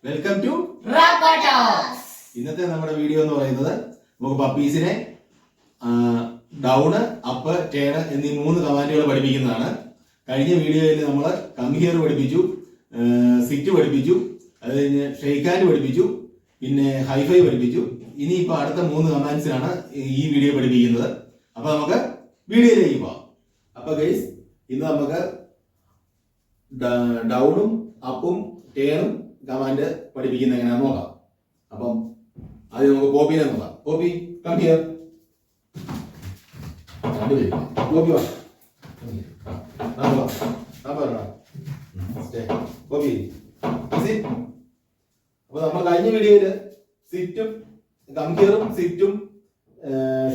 Welcome to റാപ്പാട്ടോസ്. ഇന്നത്തെ നമ്മുടെ video എന്ന് പറയുന്നത് നമുക്ക് പപ്പീസിനെ ഡൗണ്, അപ്പ്, ടേൺ എന്നീ 3 കമാൻഡുകൾ പഠിപ്പിക്കുന്നതാണ്. കഴിഞ്ഞ വീഡിയോയിൽ നമ്മൾ കം ഹിയർ പഠിപ്പിച്ചു, സിറ്റ് പഠിപ്പിച്ചു, അത് കഴിഞ്ഞ് ഷെയ്ക്ക് ഹാൻഡ് പഠിപ്പിച്ചു, പിന്നെ ഹൈഫൈ പഠിപ്പിച്ചു. ഇനിയിപ്പോൾ അടുത്ത 3 കമാൻഡ്സിനാണ് ഈ വീഡിയോ പഠിപ്പിക്കുന്നത്. അപ്പൊ നമുക്ക് വീഡിയോയിലേക്ക് പോവാം. അപ്പൊ ഗൈസ്, ഇന്ന് നമുക്ക് ഡൗണും അപ്പും ടേണും കമാൻഡ് പഠിപ്പിക്കുന്ന എങ്ങനെയാണെന്ന് നോക്കാം. അപ്പം ആദ്യം നമുക്ക് പോപ്പിനെ നോക്കാം. Poppy, come here. പോപ്പി വാ. പോപ്പി. അപ്പൊ നമ്മൾ കഴിഞ്ഞ വീഡിയോയില് സിറ്റും കം ഹിയറും സിറ്റും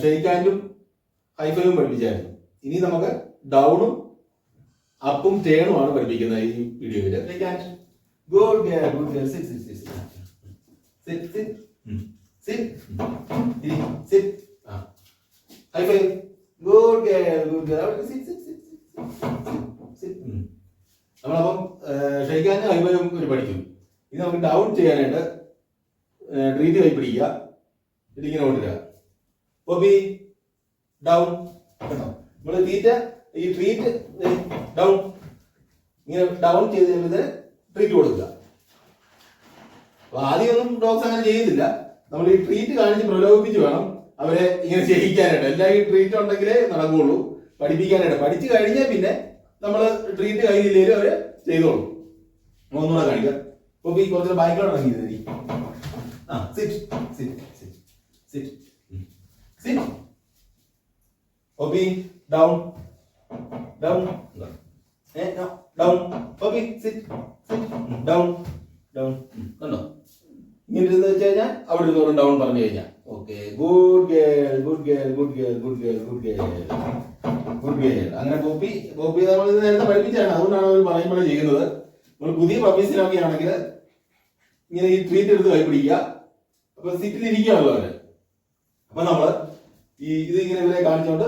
ഷെയ്ക്ക് ഹാൻഡും ഹൈഫൈയും പഠിപ്പിച്ചായിരുന്നു. ഇനി നമുക്ക് ഡൗണും അപ്പും ടേണുമാണ് പഠിപ്പിക്കുന്നത് ഈ വീഡിയോയില്. Good girl, good girl. Sit, sit, sit, sit. Sit, sit. Sit. Sit. High five. Good girl, good girl. Sit, sit, sit, sit. Sit. നമ്മളപ്പം ഷെയ്ക്കാനും ഹൈഫൈയും ഒരു പഠിക്കും. ഇത് നമുക്ക് ഡൗൺ ചെയ്യാനായിട്ട് ട്രീറ്റ് കൈ പിടിക്കുക, ഇതിങ്ങനെ കൊണ്ടുവരിക. Poppy down. കേട്ടോ, നമ്മൾ തീറ്റ ഈ ട്രീറ്റ് ഡൗൺ ഇങ്ങനെ ഡൗൺ ചെയ്ത് കഴിയുമ്പോൾ ട്രീറ്റ് കൊടുക്കുക. അപ്പൊ ആദ്യമൊന്നും ഡോഗ്സ് അങ്ങനെ ചെയ്യുന്നില്ല. നമ്മൾ ഈ ട്രീറ്റ് കാണിച്ച് പ്രലോഭിപ്പിച്ച് വേണം അവരെ ഇങ്ങനെ ചെയ്യിക്കാനായിട്ട്. എല്ലാം ഈ ട്രീറ്റ് ഉണ്ടെങ്കിലേ നടക്കുകയുള്ളൂ. പഠിപ്പിക്കാനായിട്ട് പഠിച്ചു കഴിഞ്ഞാൽ പിന്നെ നമ്മൾ ട്രീറ്റ് കഴിഞ്ഞില്ലേലും അവര് ചെയ്തോളൂ. ഒന്നുകൂടെ കാണിക്കാം. ഇപ്പൊ ഈ കുറച്ച് ബൈക്കോട് ഇറങ്ങി sit sit sit sit sit. OP down down down. OP sit down down. കണ്ടോ, ഇങ്ങനെ ഇരുന്ന് വെച്ച് കഴിഞ്ഞാൽ അവിടെ ഇരുന്നോടും ഡൗൺ പറഞ്ഞു കഴിഞ്ഞാൽ. Okay, good girl, good girl, good girl, good girl, good girl, good girl. അങ്ങനെ പോപ്പി നമ്മൾ നേരത്തെ പഠിപ്പിച്ചാണ്, അതുകൊണ്ടാണ് അവർ പറയുമ്പോഴേ ചെയ്യുന്നത്. നമ്മൾ പുതിയ പപ്പീസിനൊക്കെ ആണെങ്കിൽ ഇങ്ങനെ ഈ ട്രീറ്റ് എടുത്ത് കൈപിടിക്കുക. അപ്പൊ സിറ്റിലിരിക്കുകയാണല്ലോ അവര്. അപ്പൊ നമ്മള് ഇത് ഇങ്ങനെ ഇവരെ കാണിച്ചോണ്ട്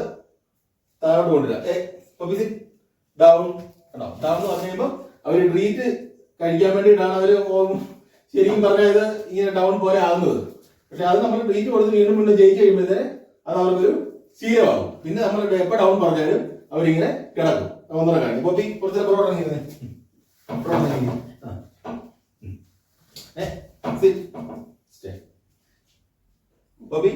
താഴോട്ട് കൊണ്ടുവരിക. Puppy sit down. കണ്ടോ, ഡൗൺ എന്ന് പറഞ്ഞു കഴിയുമ്പോൾ അവര് ട്രീറ്റ് കഴിക്കാൻ വേണ്ടിയിട്ടാണ് അവര് ശരിക്കും പറഞ്ഞാൽ ഇത് ഇങ്ങനെ ഡൗൺ പോലെ ആകുന്നത്. പക്ഷെ അത് നമ്മൾ ട്രീറ്റ് കൊടുത്ത് വീണ്ടും വീണ്ടും ജയിച്ച് കഴിയുമ്പോഴത്തേന് അത് അവർക്കൊരു ശീലമാകും. പിന്നെ നമ്മൾ എപ്പോ ഡൗൺ പറഞ്ഞാലും അവരിങ്ങനെ കിടക്കും. ഒന്നുകൂടെ കാണിക്കും. പോപ്പി കുറച്ച് പുറത്തിറങ്ങിയിരുന്നേ. Poppy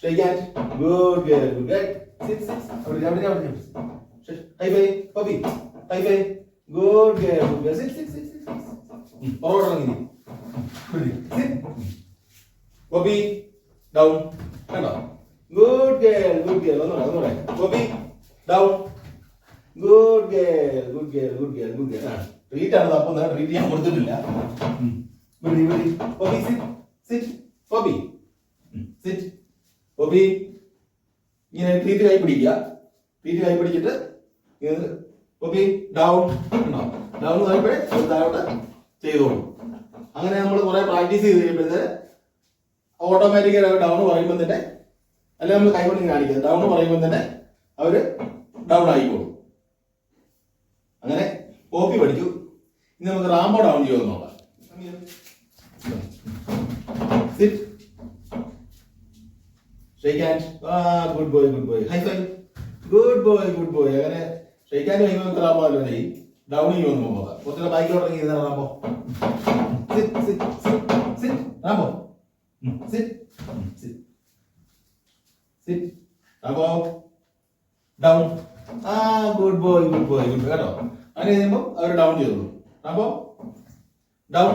shake hand. Good girl, good girl. Sit sit. അവിടെ high five. Poppy high five. Good girl, good girl. Sit sit sit. പുറത്തിറങ്ങി. Poppy down. കണ്ടോ, ഗുഡ് ഗേൾ, ഗുഡ് ഗേൾ. ഒന്നുകൂടെ. Poppy down. Good girl, good girl, good girl, good girl. Treat ആണ് അപ്പം treat ചെയ്യാൻ കൊടുത്തിട്ടില്ല. Poppy sit sit. Poppy sit. Poppy ഇങ്ങനെ treat കൈ പിടിക്കുക. ട്രീറ്റ് കൈ പിടിച്ചിട്ട് പോപ്പി ഡൗൺ. ഉണ്ടോ, ഡൗൺ പറയുമ്പോഴേ താഴോട്ട് ചെയ്തോളൂ. അങ്ങനെ നമ്മൾ കുറെ പ്രാക്ടീസ് ചെയ്ത് കഴിയുമ്പോഴത്തേന് ഓട്ടോമാറ്റിക്കലി ഡൗൺ പറയുമ്പോൾ തന്നെ, അല്ലെങ്കിൽ നമ്മൾ കൈകൊണ്ട് കാണിക്കുന്നത് ഡൗൺ പറയുമ്പോൾ തന്നെ അവര് ഡൗൺ ആയിക്കോളും. അങ്ങനെ പോപ്പി പഠിച്ചു. ഇനി നമുക്ക് റാംബോ ഡൗൺ ചെയ്യുമെന്ന് നോക്കാം. Sit. Shake hand. Good boy, good boy. High five. Good boy, good boy. അങ്ങനെ ഷെയ്ക്ക് ഹാൻഡ് കഴിയുമ്പോൾ റാംബോ അല്ലേ ഡൗൺ ചെയ്യുമെന്ന് നോക്കാം. കുറച്ചുകൂടെ ബൈക്കിലോട്ട് ഇറങ്ങി Rambo. Sit sit sit sit. Rambo sit sit sit. Rambo down. Good boy, good boy, good. കേട്ടോ, അങ്ങനെ ചെയ്യുമ്പോൾ അവർ ഡൗൺ ചെയ്തോളൂ. Rambo down.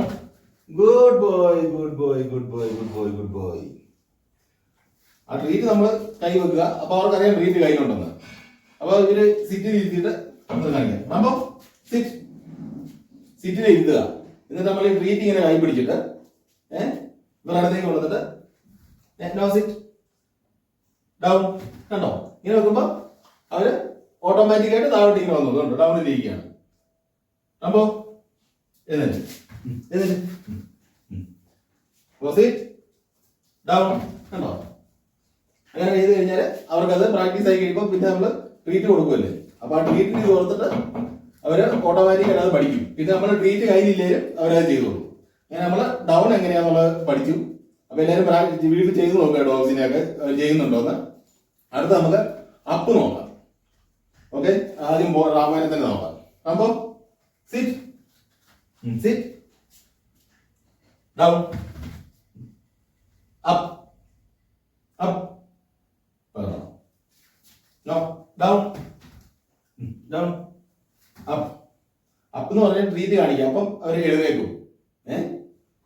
Good boy, good boy, good boy, good boy, good boy. ആ ട്രീറ്റ് നമ്മൾ കൈ വെക്കുക. അപ്പൊ അവർക്കറിയാം ട്രീറ്റ് കയ്യിലുണ്ടെന്ന്. അപ്പൊ ഇവര് സിറ്റിൽ ഇരുത്തിയിട്ട് കാണിക്കാം. Rambo sit. സിറ്റിൽ ഇരുത്തുക. എന്നിട്ട് നമ്മൾ ഈ ട്രീറ്റ് ഇങ്ങനെ കൈ പിടിച്ചിട്ട് ഇവരുടെ അടുത്തേക്ക് കൊണ്ടുവന്നിട്ട് നോ സിറ്റ് ഡൗൺ. കണ്ടോ, ഇങ്ങനെ വെക്കുമ്പോ അവര് ഓട്ടോമാറ്റിക്കായിട്ട് താഴോട്ട് ഇങ്ങനെ വന്നു. കണ്ടോ, ഡൗണിൽ ഇരിക്കുകയാണ്. അപ്പോ എന്നിട്ട് ഡൗൺ. കണ്ടോ, അങ്ങനെ ചെയ്ത് കഴിഞ്ഞാൽ അവർക്കത് പ്രാക്ടീസ് ആയി കഴിയുമ്പോൾ പിന്നെ നമ്മൾ ട്രീറ്റ് കൊടുക്കുമല്ലേ. അപ്പൊ ആ ട്രീറ്റ് ചെയ്ത് കൊടുത്തിട്ട് അവര് ഓട്ടോമാറ്റിക്കായിട്ട് അത് പഠിക്കും. പിന്നെ നമ്മൾ ട്രീറ്റ് കയ്യിലില്ലേലും അവരത് ചെയ്തോളൂ. അങ്ങനെ നമ്മൾ ഡൗൺ എങ്ങനെയാന്നുള്ളത് പഠിച്ചു. അപ്പൊ എല്ലാവരും വീട്ടിൽ ചെയ്ത് നോക്കുക ഡോഗ്സിനെയൊക്കെ ചെയ്യുന്നുണ്ടോന്ന്. അടുത്ത് നമുക്ക് അപ്പ് നോക്കാം. ഓക്കെ, ആദ്യം റാമോനെ തന്നെ നോക്കാം. അപ്പോ sit sit down up up no down down up up എന്ന് പറഞ്ഞാൽ ട്രീറ്റ് കാണിക്കാം. അപ്പം അവർ എഴുന്നേക്കും.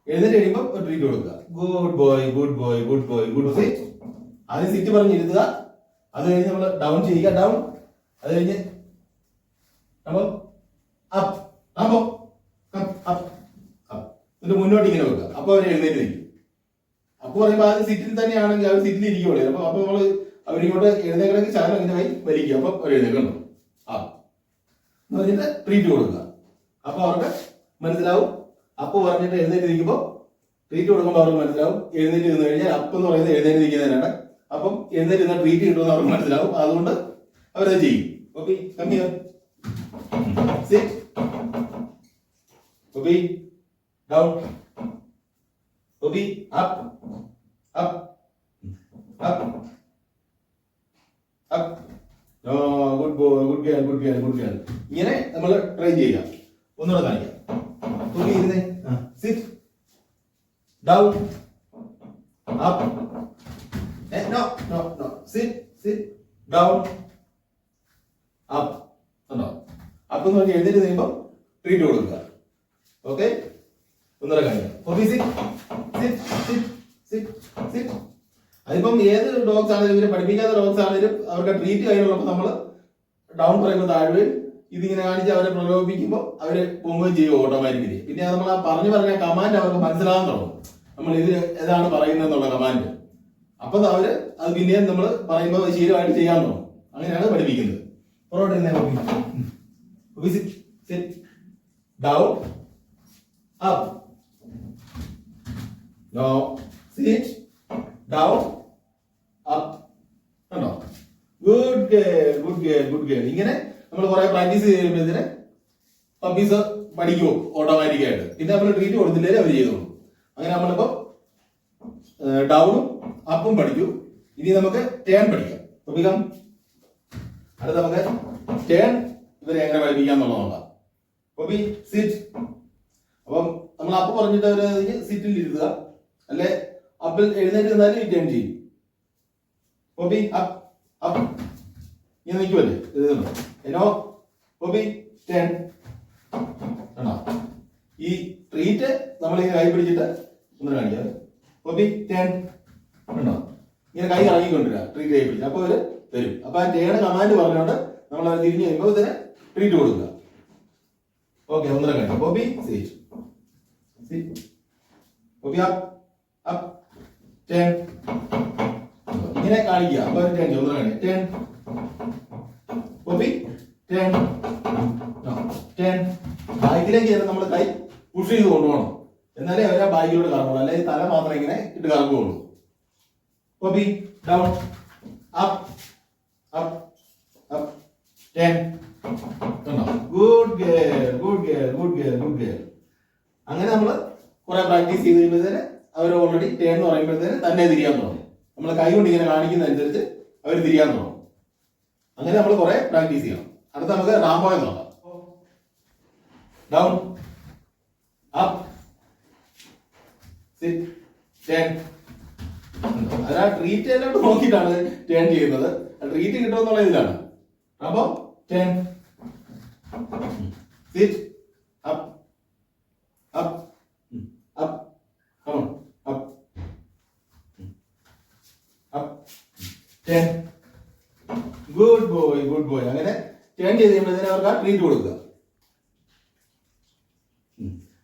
എഴുന്നേറ്റ് കഴിയുമ്പോൾ ഒരു ട്രീറ്റ് കൊടുക്കുക. Good boy good boy good boy good sit. ആദ്യം സിറ്റ് പറഞ്ഞിരുത്തുക. അത് കഴിഞ്ഞ് നമ്മൾ ഡൗൺ ചെയ്യുക. ഡൗൺ. അത് കഴിഞ്ഞ് അപ്പൊ അപ്പ് അപ്പോ അപ്പ് അപ്പ് എന്നിട്ട് മുന്നോട്ട് ഇങ്ങനെ വെക്കുക. അപ്പൊ അവർ എഴുന്നേറ്റ് നിൽക്കും. അപ്പൊ പറയുമ്പോൾ ആദ്യം സിറ്റിൽ തന്നെയാണെങ്കിൽ അവർ സിറ്റിൽ ഇരിക്കുള്ളൂ. അപ്പൊ നമ്മള് അവരിങ്ങോട്ട് എഴുന്നേക്കണമെങ്കിൽ ചാനൽ ഇങ്ങനെ കൈ വലിക്കുക. അപ്പൊ അവർ എഴുന്നേക്കണം. ആ എന്ന് പറഞ്ഞിട്ട് ട്രീറ്റ് കൊടുക്കുക. അപ്പൊ അവർക്ക് മനസ്സിലാവും. അപ്പ് പറഞ്ഞിട്ട് എഴുന്നേറ്റ് നിൽക്കുമ്പോൾ ട്രീറ്റ് കൊടുക്കുമ്പോൾ അവർക്ക് മനസ്സിലാവും. എഴുന്നേറ്റ് നിന്ന് കഴിഞ്ഞാൽ അപ്പ് എന്ന് പറയുന്നത് എഴുന്നേറ്റ് നിൽക്കുന്നതിനാണ്. അപ്പം എഴുന്നേറ്റ് നിന്ന് ട്രീറ്റ് കിട്ടുമെന്ന് അവർക്ക് മനസ്സിലാവും. അതുകൊണ്ട് അവരത് ചെയ്യും. Okay, come here sit okay down okay up up up up good boy good girl good girl good girl. ഇങ്ങനെ നമ്മൾ ട്രൈ ചെയ്യാം. ഒന്നുകൂടെ കാണിക്കാം. ഓക്കെ, ഇരുന്നേ. Sit down up no no no sit sit down up. ഉണ്ടോ? Up എന്ന് പറഞ്ഞ് എഴുന്നേറ്റ് കഴിയുമ്പോൾ ട്രീറ്റ് കൊടുക്കുക. ഓക്കെ, ഒന്നുകൂടെ കാണിക്കാം. Okay, sit sit sit sit sit. അതിപ്പം ഏത് ഡോഗ്സ് ആണെങ്കിലും ഇവരെ പഠിപ്പിക്കാത്ത ഡോഗ്സ് ആണെങ്കിലും അവർക്ക് ട്രീറ്റ് കഴിഞ്ഞുള്ളപ്പോൾ നമ്മൾ ഡൗൺ പറയുമ്പോൾ താഴ്വേ ഇതിങ്ങനെ കാണിച്ച് അവരെ പ്രലോഭിപ്പിക്കുമ്പോൾ അവര് പൊങ്ങുകയും ചെയ്യും ഓട്ടോമാറ്റിക്കലി. പിന്നെ നമ്മൾ ആ പറഞ്ഞ കമാൻഡ് അവർക്ക് മനസ്സിലാകാൻ തുടങ്ങും. നമ്മൾ ഇതിന് ഏതാണ് പറയുന്നത് എന്നുള്ള കമാൻഡ്. അപ്പൊ അവര് അത് പിന്നെയും നമ്മൾ പറയുമ്പോൾ ശീലമായിട്ട് ചെയ്യാൻ തുടങ്ങും. അങ്ങനെയാണ് പഠിപ്പിക്കുന്നത്. Down up no sit down up. കണ്ടോ? Good girl good girl good girl. ഇങ്ങനെ നമ്മൾ കുറെ പ്രാക്ടീസ് ചെയ്ത് കഴിയുമ്പോഴത്തേന് പപ്പീസ് പഠിക്കുമോ ഓട്ടോമാറ്റിക്കായിട്ട്. പിന്നെ നമ്മൾ ട്രീറ്റ് കൊടുത്തില്ലേ അവർ ചെയ്തോളൂ. അങ്ങനെ നമ്മളിപ്പോ ഡൗണും അപ്പും പഠിച്ചു. ഇനി നമുക്ക് ടേൺ പഠിക്കാം. പഠിക്കാം. അടുത്ത നമുക്ക് ടേൺ ഇവരെ എങ്ങനെ പഠിപ്പിക്കാം എന്നുള്ളത് നോക്കാം. Copy sit. അപ്പം നമ്മൾ അപ്പ് പറഞ്ഞിട്ട് അവര് സിറ്റിൽ ഇരുത്തുക. അല്ലെ അപ്പിൽ എഴുന്നേറ്റ് നിന്നാലും ടേൺ ചെയ്യും. കോപ്പി അപ്പ് അപ്പ് ഇങ്ങനെ നിൽക്കുമല്ലേ എഴുതുന്നു. എന്നോ കോപ്പി ടേൺ. കണ്ടോ? ഈ ട്രീറ്റ് നമ്മൾ ഇങ്ങനെ കൈ പിടിച്ചിട്ട് ഒന്ന് കാണിക്കാം. Copy turn. കണ്ടോ? ഇങ്ങനെ കൈ കറങ്ങിക്കൊണ്ടിരിക്കുക ട്രീറ്റ് കൈ പിടിച്ച്. അപ്പോൾ അവര് തരും. അപ്പൊ ആ ടേൺ കമാൻഡ് പറഞ്ഞുകൊണ്ട് നമ്മൾ അത് തിരിഞ്ഞു കഴിയുമ്പോൾ ഇതിന് ട്രീറ്റ് കൊടുക്കുക. ഓക്കെ, ഒന്നര കാണിക്കാം. Copy sit copy up up turn. ഇങ്ങനെ കാണിക്കുക. അപ്പൊ ഒരു ടേൺ ഒന്നര കാണിക്കാം. Turn copy turn turn. ബാക്കിലേക്ക് നമ്മൾ കൈ പുഷ് ചെയ്ത് കൊണ്ടുപോകണം. എന്നാലേ അവരെ ബാഗിലൂടെ കറങ്ങുള്ളൂ. അല്ലെങ്കിൽ തല മാത്രം ഇങ്ങനെ ഇട്ട് കറങ്ങുള്ളൂ. Poppy down up up up turn. Good girl good girl good girl good girl. അങ്ങനെ നമ്മൾ കുറെ പ്രാക്ടീസ് ചെയ്ത് കഴിയുമ്പോഴത്തേന് അവർ ഓൾറെഡി ടേൺ എന്ന് പറയുമ്പോഴത്തേന് തന്നെ തിരിയാൻ തുടങ്ങും. നമ്മൾ കൈ കൊണ്ട് ഇങ്ങനെ കാണിക്കുന്നതനുസരിച്ച് അവർ തിരിയാൻ തുടങ്ങും. അങ്ങനെ നമ്മൾ കുറെ പ്രാക്ടീസ് ചെയ്യണം. അടുത്ത നമുക്ക് റാംബോയെ നോക്കാം. Down up sit turn. അതാ ട്രീറ്റ് എല്ലാം നോക്കിയിട്ടാണ് ടേൺ ചെയ്യുന്നത്. ട്രീറ്റ് കിട്ടുമെന്നുള്ള ഇതിലാണ്. അപ്പൊ turn sit up up up come on up up turn. Good boy good boy. അങ്ങനെ ടേൺ ചെയ്ത് കഴിയുമ്പോഴത്തേന് അവർക്ക് ആ ട്രീറ്റ് കൊടുക്കുക.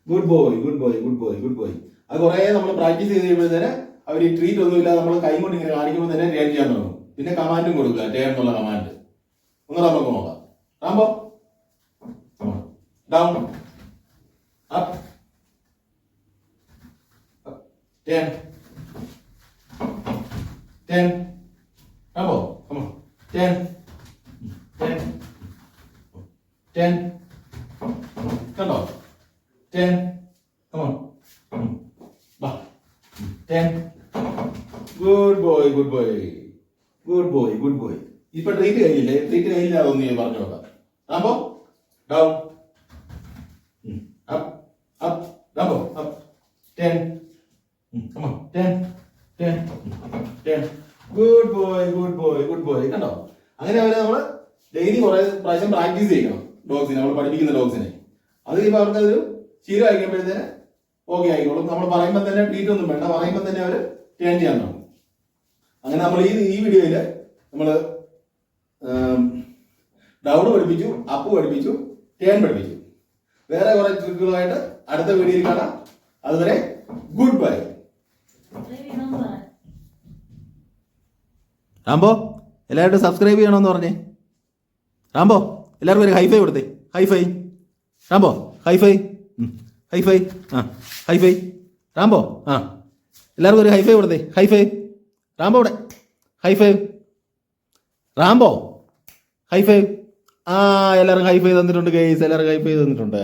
Good boy good boy good boy good boy. അത് കുറെ നമ്മൾ പ്രാക്ടീസ് ചെയ്ത് കഴിയുമ്പോഴത്തേന് അവർ ഈ ട്രീറ്റ് ഒന്നുമില്ല നമ്മൾ കൈ കൊണ്ട് ഇങ്ങനെ കാണിക്കുമ്പോൾ തന്നെ ടേൺ ചെയ്യാൻ തുടങ്ങും. പിന്നെ കമാൻഡും കൊടുക്കുക. ടേൺ എന്നുള്ള കമാൻഡ് ഒന്ന് നമുക്ക് നോക്കാം. Rambo down up turn turn. Rambo come on turn turn turn. കണ്ടോ? ടേൺ കം ഓൺ വാ 10. Good boy good boy good boy good boy. ഇപ്പൊ ട്രീറ്റ് കഴിഞ്ഞില്ലേ? ട്രീറ്റ് കഴിഞ്ഞില്ല ഒന്ന് പറഞ്ഞു നോക്കാം. Rambo down up up Rambo up 10. Come on 10 10 10. Good boy good boy good boy. കണ്ടോ? അങ്ങനെ അവരെ നമ്മൾ ഡെയിലി കുറെ പ്രാവശ്യം പ്രാക്ടീസ് ചെയ്യണം ഡോഗ്സിനെ, നമ്മൾ പഠിപ്പിക്കുന്ന ഡോഗ്സിനെ. അത് കഴിയുമ്പോൾ അവർക്കതൊരു ശീലം ആയിക്കുമ്പോഴത്തേന് ഓക്കെ ആയിക്കോളും. നമ്മൾ പറയുമ്പോൾ തന്നെ ട്രീറ്റ് ഒന്നും വേണ്ട, പറയുമ്പോൾ തന്നെ അവർ ടേൺ ചെയ്യാൻ തുടങ്ങും. അങ്ങനെ നമ്മൾ ഈ വീഡിയോയിൽ നമ്മൾ ഡൗൺ പഠിപ്പിച്ചു, അപ്പ് പഠിപ്പിച്ചു, ടേൺ പഠിപ്പിച്ചു. വേറെ കുറെ ട്രിക്കുകളായിട്ട് അടുത്ത വീഡിയോയിൽ കാണാം. അതുവരെ ഗുഡ് ബൈ. റാംബോ എല്ലാവരും സബ്സ്ക്രൈബ് ചെയ്യണമെന്ന് പറഞ്ഞേ. റാംബോ എല്ലാവർക്കും ഒരു ഹൈഫൈ കൊടുത്തേ. ഹൈഫൈ റാംബോ, ഹൈഫൈ ഹൈഫൈ ആ ഹൈഫൈ റാംബോ. ആ എല്ലാവർക്കും ഒരു ഹൈഫൈ കൊടുത്തേ. ഹൈഫൈ റാംബോ ഇവിടെ ഹൈഫൈ റാംബോ ഹൈഫൈ. ആ എല്ലാവർക്കും ഹൈഫൈ തന്നിട്ടുണ്ട് ഗൈസ്, എല്ലാവർക്കും ഹൈഫൈ തന്നിട്ടുണ്ട്.